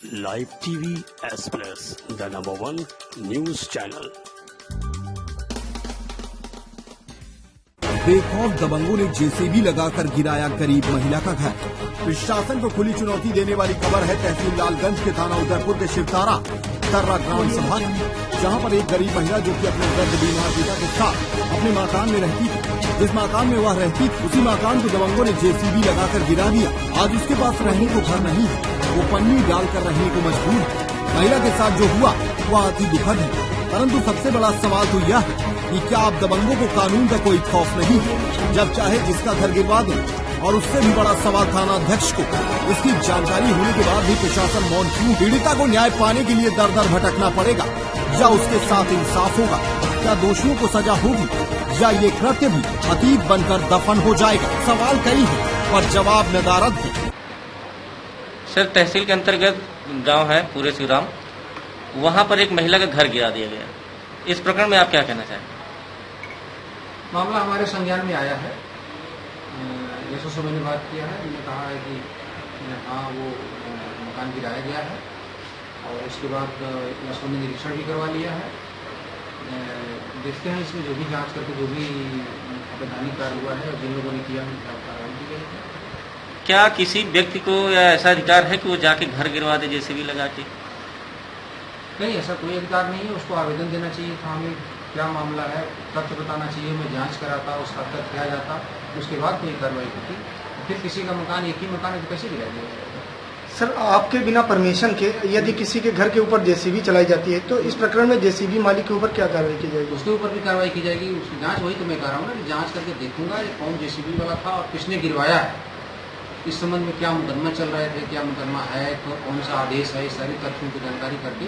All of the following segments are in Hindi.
Live TV S plus the number 1 news channel. बेखौफ दबंगों ने जेसीबी लगाकर गिराया गरीब महिला का घर। प्रशासन को खुली चुनौती देने वाली खबर है तहसील लालगंज के थाना उदयपुर के शिवतारा दर्रा ग्राम सभा, जहां पर एक गरीब महिला जो कि अपने दर्द बीमार पिता के साथ अपने मकान में रहती थी, जिस मकान में वह रहती थी उसी मकान को दबंगों ने जेसीबी लगाकर गिरा दिया। आज उसके पास रहने को घर नहीं है, वो पन्नी डालकर रहने को मजबूर है। महिला के साथ जो हुआ वह अति दुखद है, परंतु सबसे बड़ा सवाल तो यह है कि क्या अब दबंगों को कानून का कोई खौफ नहीं है, जब चाहे जिसका घर गिरवा दें। और उससे भी बड़ा सवाल थाना अध्यक्ष को इसकी जानकारी होने के बाद भी प्रशासन मौन क्यों? पीड़िता को न्याय पाने के लिए दर दर भटकना पड़ेगा या उसके साथ इंसाफ होगा? क्या दोषियों को सजा होगी या ये कृत्य भी अतीत बनकर दफन हो जाएगा? सवाल कई है पर जवाब नदारद है। सर, तहसील के अंतर्गत गांव है पूरे शिवराम, वहां पर एक महिला का घर गिरा दिया गया। इस प्रकरण में आप क्या कहना चाहेंगे? मामला हमारे संज्ञान में आया है। जैसे से मैंने बात किया है, मैंने कहा है कि हाँ वो मकान गिराया गया है और उसके बाद लक्ष्मण ने निरीक्षण भी करवा लिया है। देखते हैं इसमें जो भी जांच करके जो भी अवैधानिक कार्य हुआ है और जिन लोगों ने किया उनकी कार्रवाई की गई है। क्या किसी व्यक्ति को या ऐसा अधिकार है कि वो जाके घर गिरवा दे जेसीबी लगा के? नहीं, ऐसा कोई अधिकार नहीं है। उसको आवेदन देना चाहिए था, हमें क्या मामला है तथ्य बताना चाहिए, मैं जांच कराता, उसका तथ्य किया जाता, उसके बाद कोई कार्रवाई होती। फिर किसी का मकान एक ही मकान है तो कैसे गिरा दिया? सर, आपके बिना परमिशन के यदि किसी के घर के ऊपर जेसीबी चलाई जाती है तो इस प्रकरण में जेसीबी मालिक के ऊपर क्या कार्रवाई की जाएगी? उसके ऊपर भी कार्रवाई की जाएगी। उसकी जांच वही तो मैं कह रहा हूँ ना कि जांच करके देखूंगा ये कौन जेसीबी वाला था और किसने गिरवाया है, इस संबंध में क्या मुकदमा चल रहे थे, क्या मुकदमा है, तो कौन सा आदेश है, सारी तथ्यों की जानकारी करके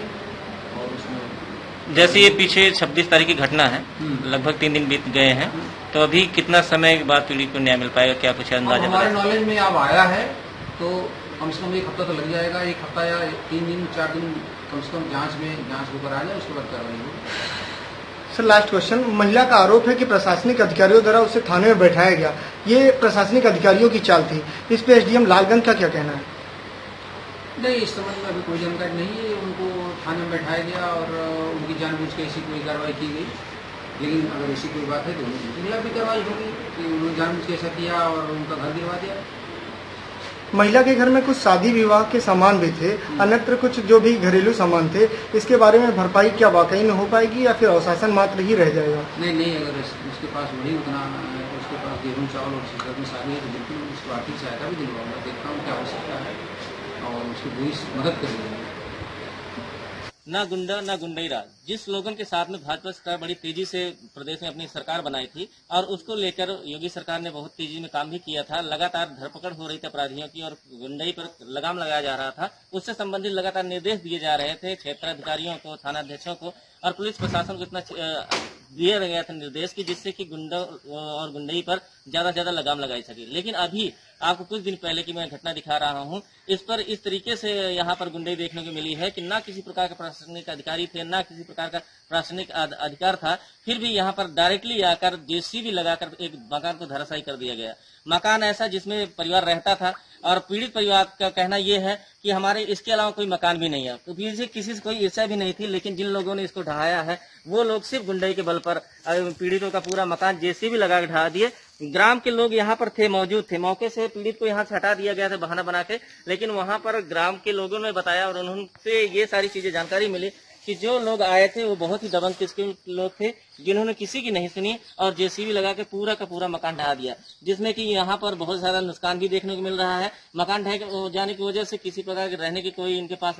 और उसमें जैसे ये पीछे 26 तारीख की घटना है, लगभग 3 दिन बीत गए हैं, तो अभी कितना समय के बाद पीड़ित को न्याय मिल पाएगा? क्या कुछ अंदाजा? हमारे नॉलेज में अब आया है तो कम से कम 1 हफ्ता तो लग जाएगा। 1 हफ्ता या 3 दिन 4 दिन कम से कम जांच होकर आ जाए, उसके बाद कार्रवाई होगी। सर, लास्ट क्वेश्चन, महिला का आरोप है कि प्रशासनिक अधिकारियों द्वारा उसे थाने में बैठाया गया, ये प्रशासनिक अधिकारियों की चाल थी। इस पे एसडीएम लालगंज का क्या कहना है? नहीं, इस संबंध में अभी कोई जानकारी नहीं है। उनको थाने में बैठाया गया और उनकी जानबूझ के ऐसी कोई कार्रवाई की गई, लेकिन अगर ऐसी कोई बात है तो उनके खिलाफ भी कार्रवाई होगी कि उन्होंने जानबूझ के ऐसा किया और उनका घर गिरवा दिया। महिला के घर में कुछ शादी विवाह के सामान भी थे, अन्यत्र कुछ जो भी घरेलू सामान थे, इसके बारे में भरपाई क्या वाकई में हो पाएगी या फिर अवशासन मात्र ही रह जाएगा? नहीं, अगर उसके पास वही उतना उसके पास गेहूँ चावल और घर में शादी है तो बिल्कुल उसको आर्थिक सहायता भी दिलवाऊंगा। देखता हूँ क्या हो सकता है और उसकी पूरी मदद करेंगे। ना गुंडा ना गुंडई राज, जिस स्लोगन के साथ में भाजपा सरकार बड़ी तेजी से प्रदेश में अपनी सरकार बनाई थी और उसको लेकर योगी सरकार ने बहुत तेजी में काम भी किया था। लगातार धरपकड़ हो रही थी अपराधियों की और गुंडई पर लगाम लगाया जा रहा था। उससे संबंधित लगातार निर्देश दिए जा रहे थे क्षेत्र अधिकारियों को, थाना अध्यक्षों को और पुलिस प्रशासन को इतना दिया गया था निर्देश की जिससे कि गुंडा और गुंडई पर ज्यादा से ज्यादा लगाम लगाई सके। लेकिन अभी आपको कुछ दिन पहले की मैं घटना दिखा रहा हूं, इस पर इस तरीके से यहाँ पर गुंडई देखने को मिली है कि ना किसी प्रकार का प्रशासनिक अधिकारी थे, ना किसी प्रकार का प्रशासनिक अधिकार था, फिर भी यहाँ पर डायरेक्टली आकर जेसीबी लगाकर एक मकान को धराशायी कर दिया गया। मकान ऐसा जिसमें परिवार रहता था और पीड़ित परिवार का कहना यह है कि हमारे इसके अलावा कोई मकान भी नहीं है। तो पीछे किसी से कोई ईर्ष्या भी नहीं थी, लेकिन जिन लोगों ने इसको ढहाया है वो लोग सिर्फ गुंडई के बल पर पीड़ितों का पूरा मकान जेसीबी लगा के ढहा दिए। ग्राम के लोग यहाँ पर थे, मौजूद थे, मौके से पीड़ित को यहाँ से हटा दिया गया था बहाना बना के, लेकिन वहाँ पर ग्राम के लोगों ने बताया और उनसे ये सारी चीजें जानकारी मिली कि जो लोग आए थे वो बहुत ही दबंग किस्म के लोग थे जिन्होंने किसी की नहीं सुनी और जेसीबी लगा के पूरा का पूरा मकान ढहा दिया, जिसमें कि यहाँ पर बहुत सारा नुकसान भी देखने को मिल रहा है। मकान ढह जाने की वजह से किसी प्रकार के रहने की कोई इनके पास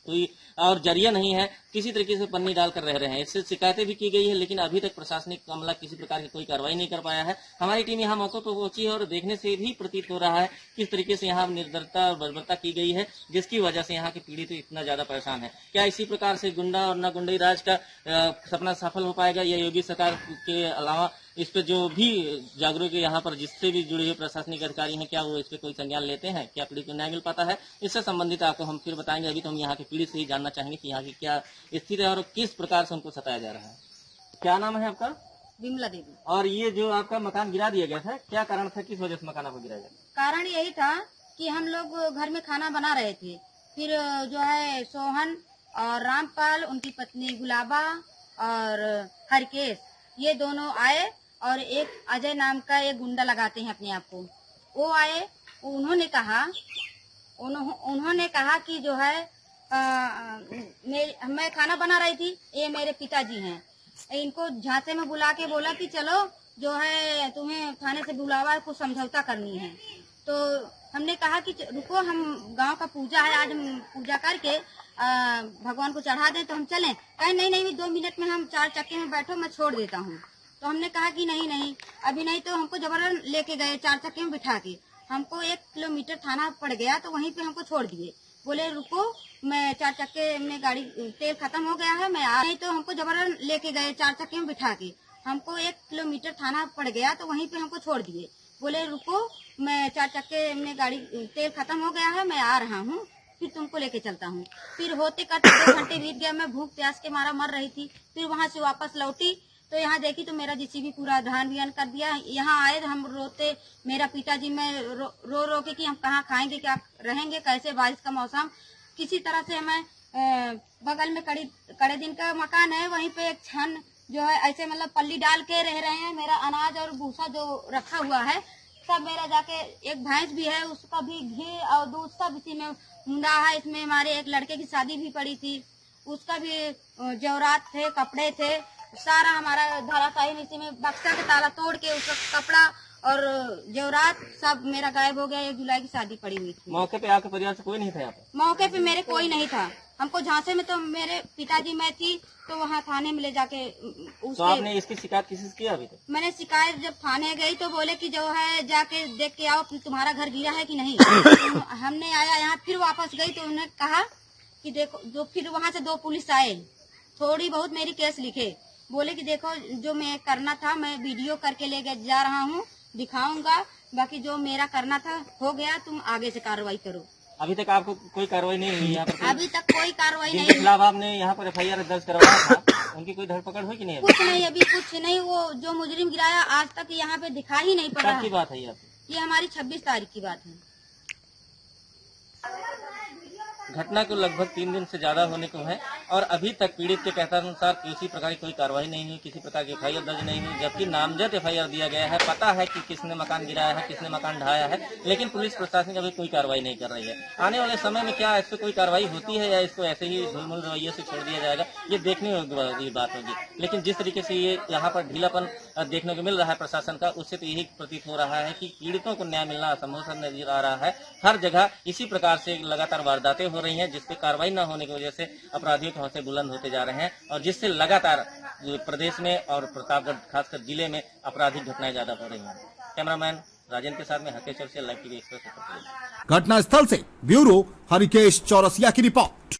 कोई और जरिया नहीं है, किसी तरीके से पन्नी डालकर रह रहे हैं। इससे शिकायतें भी की गई है, लेकिन अभी तक प्रशासनिक मामला किसी प्रकार की कोई कार्रवाई नहीं कर पाया है। हमारी टीम यहाँ मौके पर पहुंची है और देखने से भी प्रतीत हो रहा है किस तरीके से यहाँ निर्दयता और बर्बरता की गई है, जिसकी वजह से यहाँ के पीड़ित इतना ज्यादा परेशान है। क्या इसी प्रकार से गुंडा और न गुंडई राज का सपना सफल हो पाएगा या योगी सरकार के अलावा इस पे जो भी जागरूक यहाँ पर जिससे भी जुड़े हुए प्रशासनिक अधिकारी हैं, क्या वो इस पे कोई संज्ञान लेते हैं? क्या पीड़ित को न्याय मिल पाता है? इससे संबंधित आपको हम फिर बताएंगे। अभी तो हम यहाँ के पीड़ित से ही जानना चाहेंगे कि यहाँ की क्या स्थिति है और किस प्रकार से उनको सताया जा रहा है। क्या नाम है आपका? विमला देवी। और ये जो आपका मकान गिरा दिया गया था, क्या कारण था, किस वजह से मकान आपको गिराया गया? कारण यही था कि हम लोग घर में खाना बना रहे थे फिर जो है सोहन और रामपाल, उनकी पत्नी गुलाबा और हरकेश, ये दोनों आए और एक अजय नाम का एक गुंडा लगाते हैं अपने आप को, वो आए। उन्होंने कहा कि जो है मैं खाना बना रही थी, ये मेरे पिताजी हैं, इनको झांसे में बुला के बोला कि चलो जो है तुम्हें थाने से बुलावा है, कुछ समझौता करनी है। तो हमने कहा कि रुको, हम गांव का पूजा है, आज हम पूजा करके भगवान को चढ़ा दें तो हम चलें। कहे नहीं 2 मिनट में हम 4 चक्के में बैठो, मैं छोड़ देता हूँ। तो हमने कहा कि नहीं अभी नहीं। तो हमको जबरदस्ती लेके गए 4 चक्के में बिठा के, हमको 1 किलोमीटर थाना पड़ गया, तो वहीं पे हमको छोड़ दिए। बोले रुको, मैं 4 चक्के में गाड़ी तेल खत्म हो गया है, मैं आ नहीं। तो हमको जबरदस्ती लेके गए 4 चक्के में बिठा के, हमको 1 किलोमीटर थाना पड़ गया, तो वहीं पे हमको छोड़ दिए। बोले रुको, मैं 4 चक्के में गाड़ी तेल खत्म हो गया है, मैं आ रहा हूँ, फिर तुमको लेके चलता हूँ। फिर होते करते 2 घंटे बीत गया, मैं भूख प्यास के मारा मर रही थी। फिर वहाँ से वापस लौटी तो यहाँ देखी तो मेरा जेसीबी पूरा धान बियान कर दिया। यहाँ आए हम रोते, मेरा पिताजी मैं रो के कि हम कहाँ खाएंगे, क्या रहेंगे, कैसे, बारिश का मौसम। किसी तरह से हमें बगल में कड़े दिन का मकान है, वहीं पे एक छन जो है ऐसे मतलब पल्ली डाल के रह रहे हैं। मेरा अनाज और भूसा जो रखा हुआ है सब मेरा, जाके एक भैंस भी है, उसका भी घी और दूध सब इसी में मुंडा है। इसमें हमारे एक लड़के की शादी भी पड़ी थी, उसका भी जेवरात थे, कपड़े थे, सारा हमारा धराशायी इसी में बक्सा के ताला तोड़ के उसका कपड़ा और जेवरात सब मेरा गायब हो गया। 1 जुलाई की शादी पड़ी हुई थी। मौके पे आपके परिवार से कोई नहीं था यहाँ पे? मौके पे मेरे कोई नहीं था। हमको झांसे में तो मेरे पिताजी मैं थी, तो वहाँ थाने में ले जाके तो आपने इसकी शिकायत किसी से किया अभी तक? मैंने शिकायत जब थाने गई तो बोले कि जो है जाके देख के आओ कि तुम्हारा घर गिरा है कि नहीं। हमने आया यहाँ, फिर वापस गई तो उन्होंने कहा कि देखो, फिर वहाँ से 2 पुलिस आए, थोड़ी बहुत मेरी केस लिखे, बोले कि देखो जो मैं करना था मैं वीडियो करके ले जा रहा हूँ, दिखाऊंगा, बाकी जो मेरा करना था हो गया, तुम आगे से कार्रवाई करो। अभी तक आपको कोई कार्रवाई नहीं हुई यहाँ पर? अभी तक कोई कार्रवाई नहीं। जिनके खिलाफ आपने यहाँ पर FIR दर्ज करवाया था, उनकी कोई धरपकड़ हुई कि नहीं? कुछ नहीं, अभी कुछ नहीं। वो जो मुजरिम गिराया आज तक यहाँ पे दिखा ही नहीं पड़ा। कब की बात है ये हमारी 26 तारीख की बात है। घटना को लगभग 3 दिन से ज्यादा होने को है और अभी तक पीड़ित के कहतानुसार किसी प्रकार की कोई कार्रवाई नहीं हुई, किसी प्रकार की FIR दर्ज नहीं हुई, जबकि नामजद FIR दिया गया है। पता है कि किसने मकान गिराया है, किसने मकान ढाया है, लेकिन पुलिस प्रशासन अभी कोई कार्रवाई नहीं कर रही है। आने वाले समय में क्या इस पर कोई कार्रवाई होती है या इसको ऐसे ही ढुलमुल रवैये से छोड़ दिया जाएगा, ये देखने वाली बात होगी। लेकिन जिस तरीके से ये यहाँ पर ढीलापन देखने को मिल रहा है प्रशासन का, उससे तो यही प्रतीत हो रहा है कि पीड़ितों को न्याय मिलना असंभव सा नजर आ रहा है। हर जगह इसी प्रकार से लगातार वारदातें हो रही हैं, जिसपे कार्रवाई न होने की वजह से अपराधियों के हौसले बुलंद होते जा रहे हैं और जिससे लगातार प्रदेश में और प्रतापगढ़ खासकर जिले में आपराधिक घटनाएं ज्यादा हो रही हैं। कैमरामैन राजेंद्र के साथ में हकेश्वर से लाइव टीवी एक्सप्रेस। घटनास्थल से ब्यूरो हरिकेश चौरसिया की रिपोर्ट।